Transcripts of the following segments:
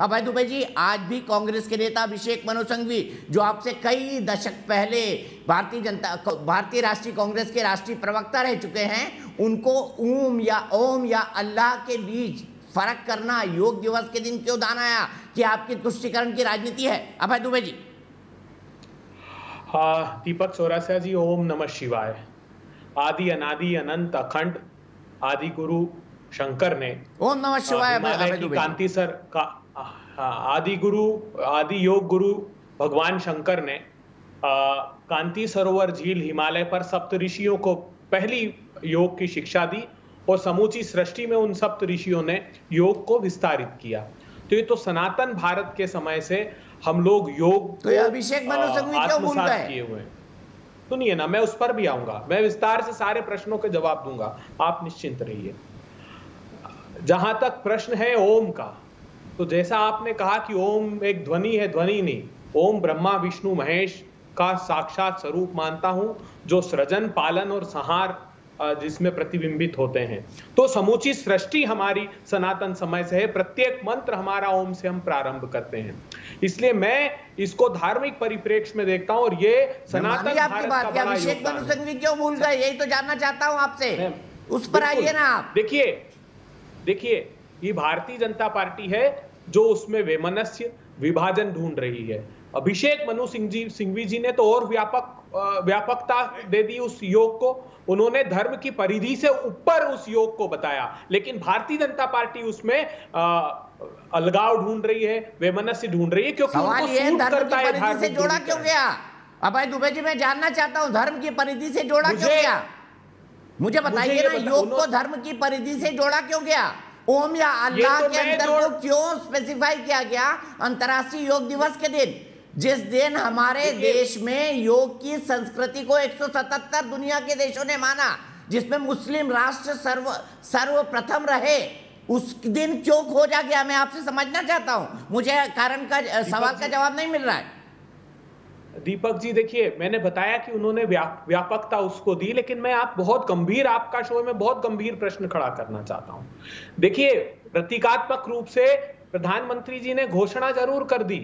अभय दुबे जी, आज भी कांग्रेस के नेता अभिषेक मनु सिंघवी, जो आपसे कई दशक पहले भारतीय राष्ट्रीय कांग्रेस के राष्ट्रीय प्रवक्ता रह चुके हैं, उनको ओम या अल्लाह के बीच फर्क करना योग दिवस के दिन क्यों ध्यान आया कि आपकी तुष्टीकरण की राजनीति है? अभय दुबे जी। दीपक चौरसिया जी, ओम नमः शिवाय। आदि अनादि अनंत अखंड आदि गुरु शंकर ने ओम नमः शिवाय अभय दुबे कांति सर का आदि गुरु, आदि योग गुरु भगवान शंकर ने कांति सरोवर झील हिमालय पर सप्त ऋषियों को पहली योग की शिक्षा दी और समूची सृष्टि में उन सप्त ऋषियों ने योग को विस्तारित किया। तो ये तो सनातन भारत के समय से हम लोग योग तो अभिषेक मनु सिंघवी क्यों भूल गए? किए हुए। सुनिए ना, मैं उस पर भी आऊंगा, मैं विस्तार से सारे प्रश्नों के जवाब दूंगा, आप निश्चिंत रहिए। जहां तक प्रश्न है ओम का, तो जैसा आपने कहा कि ओम एक ध्वनि है, ध्वनि नहीं, ओम ब्रह्मा विष्णु महेश का साक्षात स्वरूप मानता हूं, जो सृजन पालन और संहार जिसमें प्रतिबिंबित होते हैं। तो समूची सृष्टि हमारी सनातन समय से है, प्रत्येक मंत्र हमारा ओम से हम प्रारंभ करते हैं। इसलिए मैं इसको धार्मिक परिप्रेक्ष्य में देखता हूं और ये सनातन भारत का बड़ा अभिषेक मनु सिंघवी क्यों भूल गए, यही तो जानना चाहता हूं आपसे, उस पर आइए ना आप। देखिए, ये भारतीय जनता पार्टी है जो उसमें वैमनस्य विभाजन ढूंढ रही है। अभिषेक मनु सिंघवी जी ने तो और व्यापकता दे दी उस योग को, उन्होंने धर्म की परिधि से ऊपर उस योग को बताया, लेकिन भारतीय जनता पार्टी उसमें अलगाव ढूंढ रही है, वैमनस्य ढूंढ रही है, क्योंकि सवाल ये धर्म की परिधि से जोड़ा क्यों गया? अभय दुबे जी, मैं जानना चाहता हूं, धर्म की परिधि से जोड़ा क्यों गया? मुझे बताइए ना, योग को धर्म की परिधि से जोड़ा क्यों गया? ओम या अल्लाह के अंदर को क्यों स्पेसिफाई किया गया अंतर्राष्ट्रीय योग दिवस के दिन, जिस दिन हमारे देश में योग की संस्कृति को 177 दुनिया के देशों ने माना, जिसमें मुस्लिम राष्ट्र सर्वप्रथम रहे, उस दिन क्यों खोजा गया? मैं आपसे समझना चाहता हूं, मुझे कारण का सवाल का जवाब नहीं मिल रहा है। दीपक जी, देखिए, मैंने बताया कि उन्होंने व्यापकता उसको दी, लेकिन मैं आपका शो में बहुत गंभीर प्रश्न खड़ा करना चाहता हूं। देखिए, प्रतीकात्मक रूप से प्रधानमंत्री जी ने घोषणा जरूर कर दी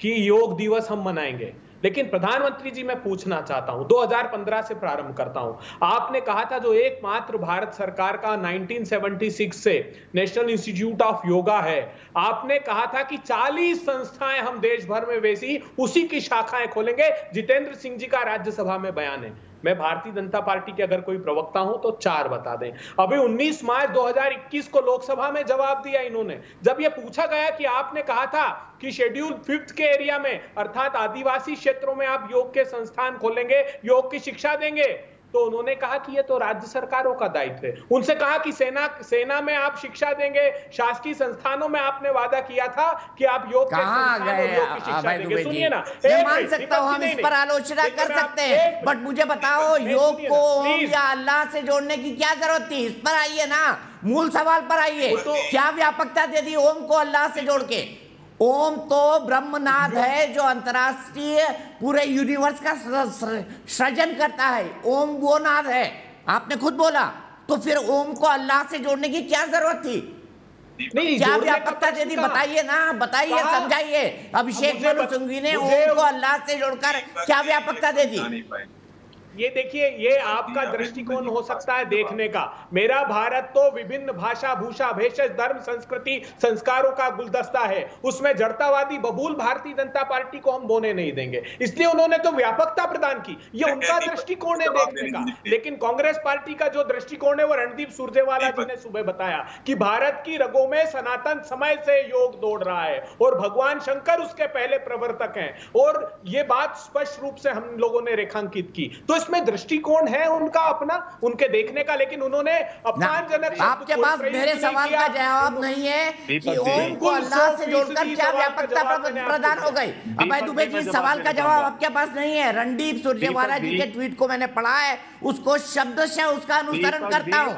कि योग दिवस हम मनाएंगे, लेकिन प्रधानमंत्री जी, मैं पूछना चाहता हूं, 2015 से प्रारंभ करता हूं। आपने कहा था जो एकमात्र भारत सरकार का 1976 से नेशनल इंस्टीट्यूट ऑफ योगा है, आपने कहा था कि 40 संस्थाएं हम देश भर में वैसी उसी की शाखाएं खोलेंगे। जितेंद्र सिंह जी का राज्यसभा में बयान है। मैं भारतीय जनता पार्टी के अगर कोई प्रवक्ता हूं तो 4 बता दें। अभी 19 मार्च 2021 को लोकसभा में जवाब दिया इन्होंने, जब यह पूछा गया कि आपने कहा था कि शेड्यूल 5 के एरिया में, अर्थात आदिवासी क्षेत्रों में आप योग के संस्थान खोलेंगे, योग की शिक्षा देंगे, तो उन्होंने कहा कि ये तो राज्य सरकारों का दायित्व है। उनसे कहा कि सेना में आप शिक्षा देंगे, शासकीय संस्थानों में आपने वादा किया था कि आप योग के संस्थान और योग की शिक्षा देंगे। सुनिए ना, मैं मान सकता हूं, हम इस पर आलोचना कर सकते हैं, बट मुझे बताओ, योग को ओम या अल्लाह से जोड़ने की क्या जरूरत थी? इस पर आइए ना, मूल सवाल पर आइए। क्या व्यापकता दे दी ओम को अल्लाह से जोड़ के? ओम तो ब्रह्मनाद है जो अंतरराष्ट्रीय पूरे यूनिवर्स का सृजन करता है। ओम वो नाद है, आपने खुद बोला, तो फिर ओम को अल्लाह से जोड़ने की क्या जरूरत थी? क्या व्यापकता दे दी? बताइए ना, बताइए, समझाइए। अभिषेक मनु सिंघवी ने ओम को अल्लाह से जोड़कर क्या व्यापकता दे दी? ये देखिए, ये आपका दृष्टिकोण हो सकता है देखने का। मेरा भारत तो विभिन्न भाषा भूषा भेषज धर्म संस्कृति संस्कारों का गुलदस्ता है, उसमें जड़तावादी बबूल भारतीय जनता पार्टी को हम बोने नहीं देंगे। इसलिए उन्होंने तो व्यापकता प्रदान की, ये उनका दृष्टिकोण है देखने का। लेकिन कांग्रेस पार्टी का जो दृष्टिकोण है वो रणदीप सुरजेवाला जी ने सुबह बताया कि भारत की रगों में सनातन समय से योग दौड़ रहा है और भगवान शंकर उसके पहले प्रवर्तक हैं, और ये बात स्पष्ट रूप से हम लोगों ने रेखांकित की। तो में दृष्टिकोण है उनका अपना, उनके देखने का, लेकिन उन्होंने अपमानजनक, आपके पास मेरे सवाल का जवाब नहीं है कि ओम को अल्लाह से जोड़कर क्या व्यापकता प्रदान हो गई। अभय दुबे जी, सवाल का जवाब आपके पास नहीं है। रणदीप सुरजेवाला जी के ट्वीट को मैंने पढ़ा है, उसको शब्दशः उसका अनुसरण करता हूं।